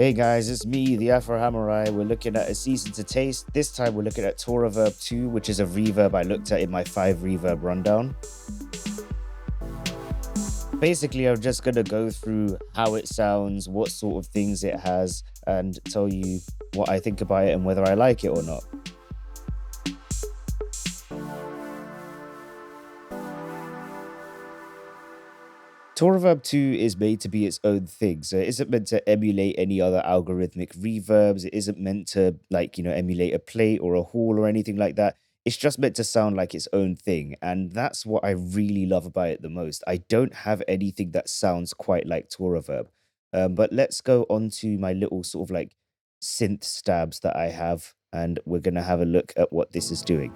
Hey guys, it's me, the Afro Hamurai. We're looking at a season to taste. This time we're looking at Toraverb 2, which is a reverb I looked at in my 5 reverb rundown. Basically, I'm just going to go through how it sounds, what sort of things it has, and tell you what I think about it and whether I like it or not. Toraverb 2 is made to be its own thing, so it isn't meant to emulate any other algorithmic reverbs. It isn't meant to, emulate a plate or a hall or anything like that. It's just meant to sound like its own thing, and that's what I really love about it the most. I don't have anything that sounds quite like Toraverb. But let's go on to my little sort of like synth stabs that I have, and we're going to have a look at what this is doing.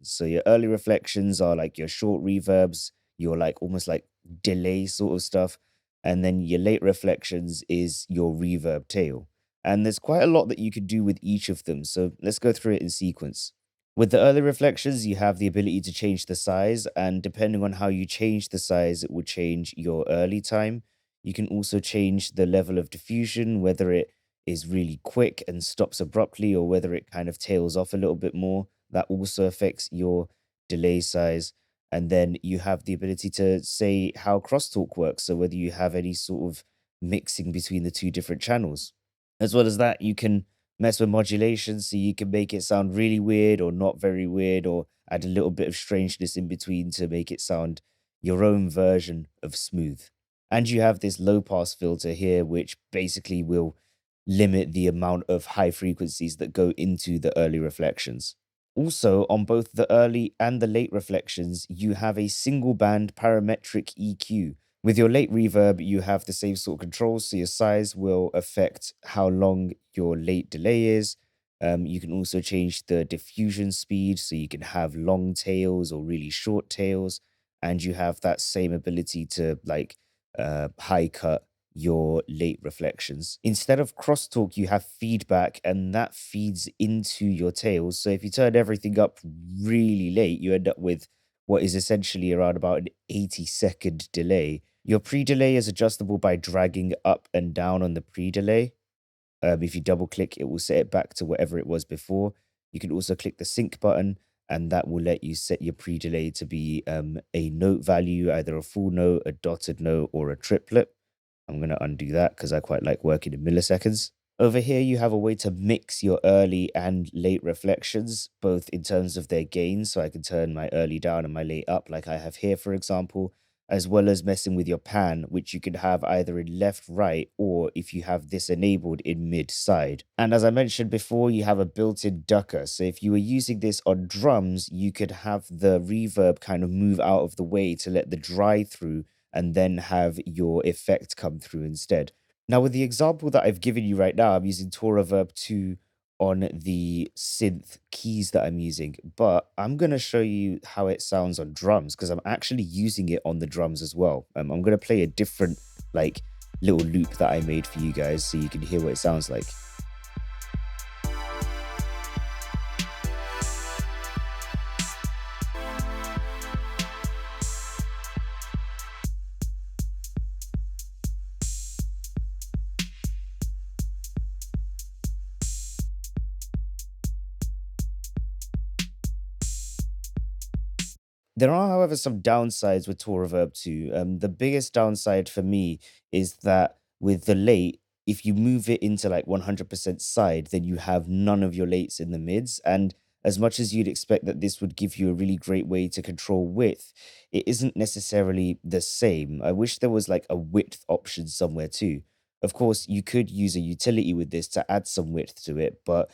So your early reflections are like your short reverbs, your like almost like delay sort of stuff. And then your late reflections is your reverb tail. And there's quite a lot that you could do with each of them. So let's go through it in sequence. With the early reflections, you have the ability to change the size. And depending on how you change the size, it will change your early time. You can also change the level of diffusion, whether it is really quick and stops abruptly or whether it kind of tails off a little bit more. That also affects your delay size. And then you have the ability to say how crosstalk works. So whether you have any sort of mixing between the two different channels. As well as that, you can mess with modulation. So you can make it sound really weird or not very weird or add a little bit of strangeness in between to make it sound your own version of smooth. And you have this low pass filter here, which basically will limit the amount of high frequencies that go into the early reflections. Also, on both the early and the late reflections, you have a single band parametric EQ. With your late reverb, you have the same sort of controls, so your size will affect how long your late delay is. You can also change the diffusion speed, so you can have long tails or really short tails, and you have that same ability to high cut your late reflections. Instead of crosstalk, you have feedback, and that feeds into your tails. So if you turn everything up really late, you end up with what is essentially around about an 80-second delay. Your pre-delay is adjustable by dragging up and down on the pre-delay. If you double click, it will set it back to whatever it was before. You can also click the sync button, and that will let you set your pre-delay to be a note value, either a full note, a dotted note, or a triplet. I'm going to undo that because I quite like working in milliseconds. Over here, you have a way to mix your early and late reflections, both in terms of their gain. So I can turn my early down and my late up, like I have here, for example, as well as messing with your pan, which you can have either in left, right, or if you have this enabled in mid side. And as I mentioned before, you have a built-in ducker. So if you were using this on drums, you could have the reverb kind of move out of the way to let the dry through and then have your effect come through instead. Now, with the example that I've given you right now, I'm using Toraverb 2 on the synth keys that I'm using, but I'm going to show you how it sounds on drums because I'm actually using it on the drums as well. I'm going to play a different little loop that I made for you guys so you can hear what it sounds like. There are, however, some downsides with Toraverb 2. The biggest downside for me is that with the late, if you move it into like 100% side, then you have none of your lates in the mids. And as much as you'd expect that this would give you a really great way to control width, it isn't necessarily the same. I wish there was like a width option somewhere too. Of course, you could use a utility with this to add some width to it, but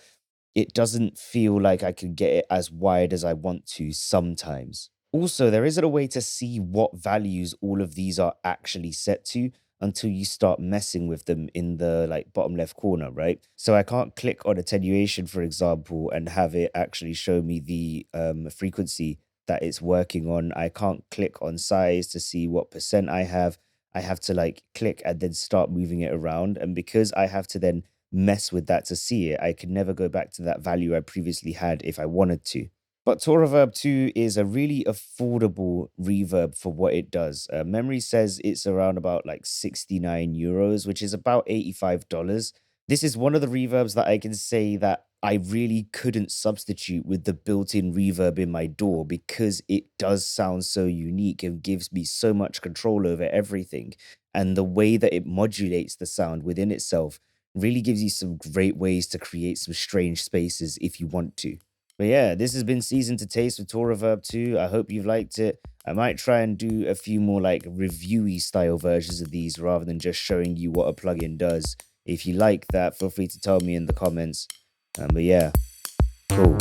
it doesn't feel like I can get it as wide as I want to sometimes. Also, there isn't a way to see what values all of these are actually set to until you start messing with them in the bottom left corner, right? So I can't click on attenuation, for example, and have it actually show me the frequency that it's working on. I can't click on size to see what percent I have. I have to like click and then start moving it around. And because I have to then mess with that to see it, I could never go back to that value I previously had if I wanted to. But Toraverb 2 is a really affordable reverb for what it does. Memory says it's around about like 69 euros, which is about $85. This is one of the reverbs that I can say that I really couldn't substitute with the built-in reverb in my DAW because it does sound so unique and gives me so much control over everything. And the way that it modulates the sound within itself really gives you some great ways to create some strange spaces if you want to. But yeah, this has been Season to Taste with Toraverb 2. I hope you've liked it. I might try and do a few more like reviewy style versions of these rather than just showing you what a plugin does. If you like that, feel free to tell me in the comments. But yeah, cool.